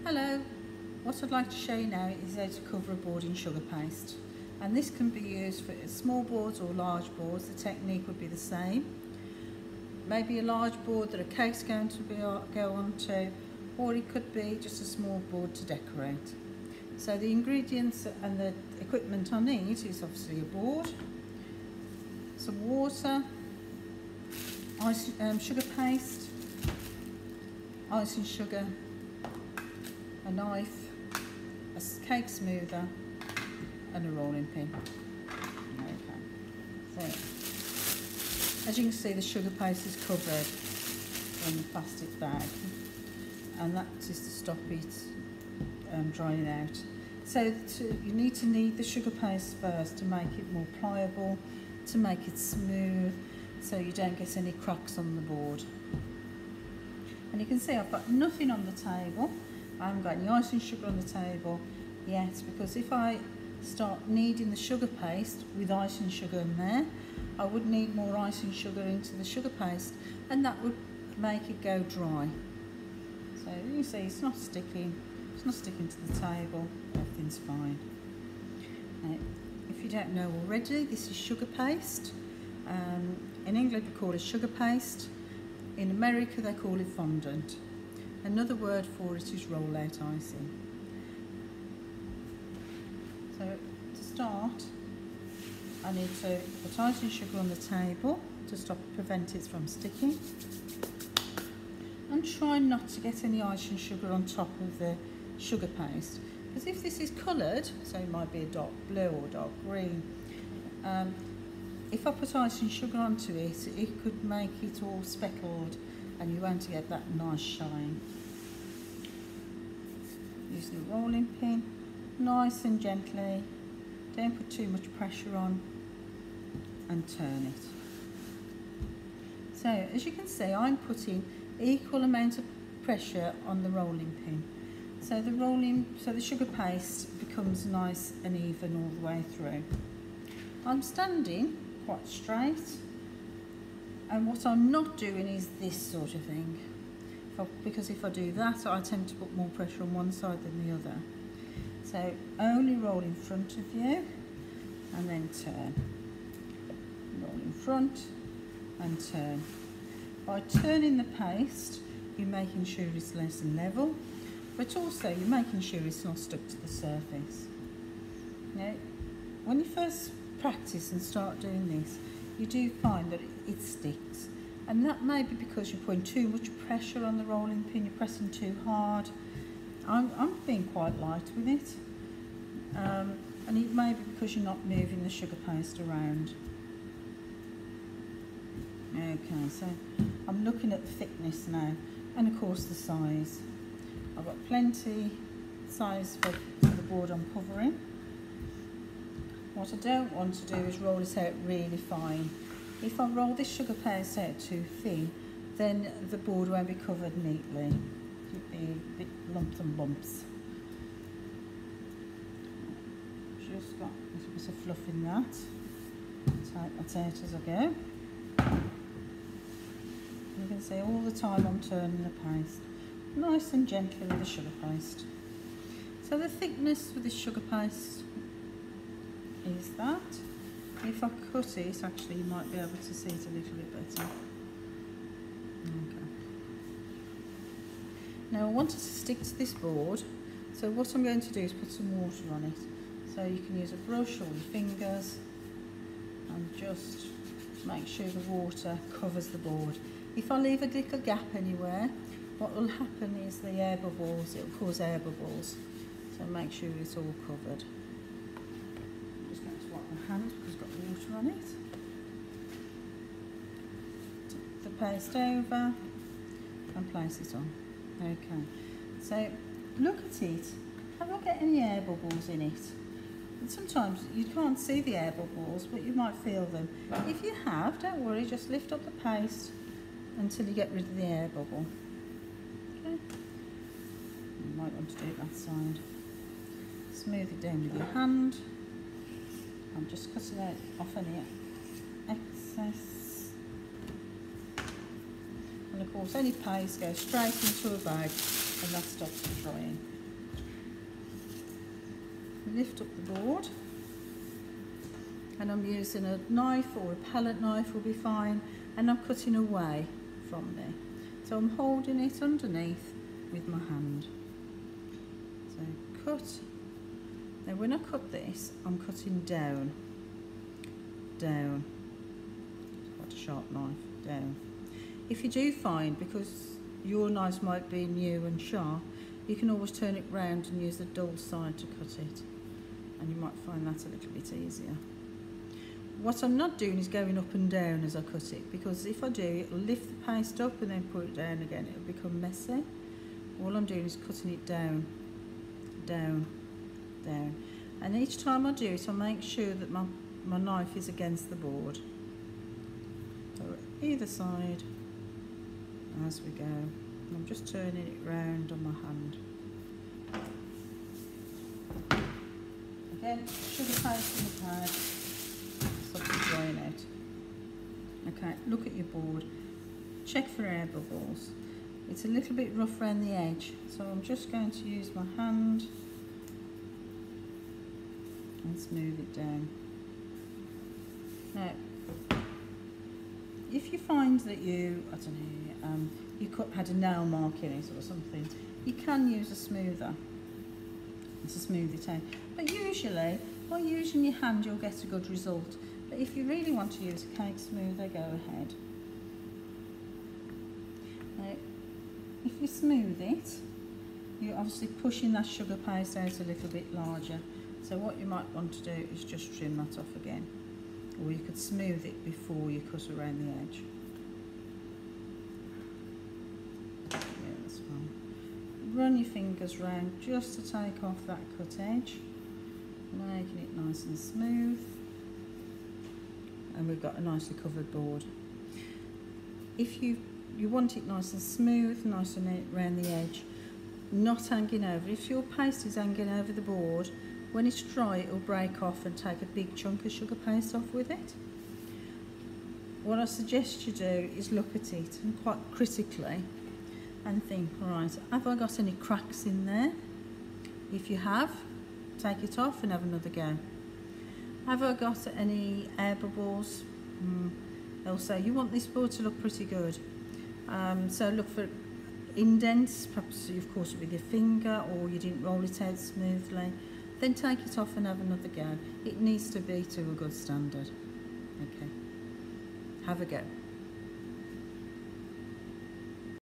Hello, what I'd like to show you now is how to cover a board in sugar paste, and this can be used for small boards or large boards. The technique would be the same. Maybe a large board that a cake's going to go onto, or it could be just a small board to decorate. So the ingredients and the equipment I need is obviously a board, some water, sugar paste, icing sugar, a knife, a cake smoother and a rolling pin. Okay. So, as you can see, the sugar paste is covered in the plastic bag, and that is to stop it drying out. So you need to knead the sugar paste first to make it more pliable, to make it smooth, so you don't get any cracks on the board. And you can see I've got nothing on the table. I haven't got any icing sugar on the table yet, because if I start kneading the sugar paste with icing sugar in there, I would need more icing sugar into the sugar paste, and that would make it go dry. So you see it's not sticking to the table, everything's fine. Now, if you don't know already, this is sugar paste. In England we call it sugar paste. In America they call it fondant. Another word for it is rollout icing. So to start, I need to put icing sugar on the table to prevent it from sticking, and try not to get any icing sugar on top of the sugar paste, because if this is coloured, so it might be a dark blue or dark green, if I put icing sugar onto it, it could make it all speckled and you won't get that nice shine. Use the rolling pin, nice and gently, don't put too much pressure on, and turn it. So as you can see, I'm putting equal amount of pressure on the rolling pin. So the sugar paste becomes nice and even all the way through. I'm standing quite straight, and what I'm not doing is this sort of thing, because if I do that, I tend to put more pressure on one side than the other. So only roll in front of you and then turn. Roll in front and turn. By turning the paste, you're making sure it's nice and level, but also you're making sure it's not stuck to the surface. Now, when you first practice and start doing this, you do find that it sticks, and that may be because you're putting too much pressure on the rolling pin, you're pressing too hard. I'm being quite light with it, and it may be because you're not moving the sugar paste around. Okay, so I'm looking at the thickness now, and of course the size. I've got plenty size for the board I'm covering. What I don't want to do is roll this out really fine. If I roll this sugar paste out too thin, then the board won't be covered neatly. It'll be a bit lumps and bumps. Just got a little bit of fluff in that. Take that out as I go. You can see all the time I'm turning the paste, nice and gently with the sugar paste. So the thickness with the sugar paste is that. If I cut it, actually you might be able to see it a little bit better. Okay. Now I want it to stick to this board, so what I'm going to do is put some water on it. So you can use a brush or your fingers and just make sure the water covers the board. If I leave a little gap anywhere, what will happen is the air bubbles, it will cause air bubbles. So make sure it's all covered. I'm just going to wipe my hands because it's got water on it. Tip the paste over and place it on. Okay, so look at it. Have I got any air bubbles in it? And sometimes you can't see the air bubbles, but you might feel them. If you have, don't worry, just lift up the paste until you get rid of the air bubble. Okay. You might want to do it that side. Smooth it down with your hand. I'm just cutting out off any excess. And of course any paste goes straight into a bag and that stops it drying. lift up the board, and I'm using a knife or a palette knife will be fine, and I'm cutting away from there. So I'm holding it underneath with my hand. So cut. Now when I cut this, I'm cutting down, down. Quite a sharp knife, down. If you do find, because your knives might be new and sharp, you can always turn it round and use the dull side to cut it, and you might find that a little bit easier. What I'm not doing is going up and down as I cut it, because if I do, it'll lift the paste up and then put it down again. It'll become messy. All I'm doing is cutting it down, down, down. And each time I do it, I make sure that my knife is against the board. So either side as we go. I'm just turning it round on my hand. Again, sugar paste in the pad. Stop it drying out. Okay, look at your board. Check for air bubbles. It's a little bit rough around the edge, so I'm just going to use my hand and smooth it down. Now, if you find that you, I don't know, you had a nail mark in it or something, you can use a smoother to smooth it out. But usually, by using your hand, you'll get a good result. But if you really want to use a cake smoother, go ahead. Now, if you smooth it, you're obviously pushing that sugar paste out a little bit larger. So what you might want to do is just trim that off again. Or you could smooth it before you cut around the edge. Yeah, that's fine. Run your fingers round just to take off that cut edge, making it nice and smooth. And we've got a nicely covered board. If you want it nice and smooth, nice and around the edge, not hanging over. If your paste is hanging over the board, when it's dry, it will break off and take a big chunk of sugar paste off with it. What I suggest you do is look at it and quite critically and think, right, have I got any cracks in there? If you have, take it off and have another go. Have I got any air bubbles? They'll say you want this board to look pretty good. So look for indents, perhaps you've caught it with your finger or you didn't roll it out smoothly. Then take it off and have another go. It needs to be to a good standard. Okay, have a go.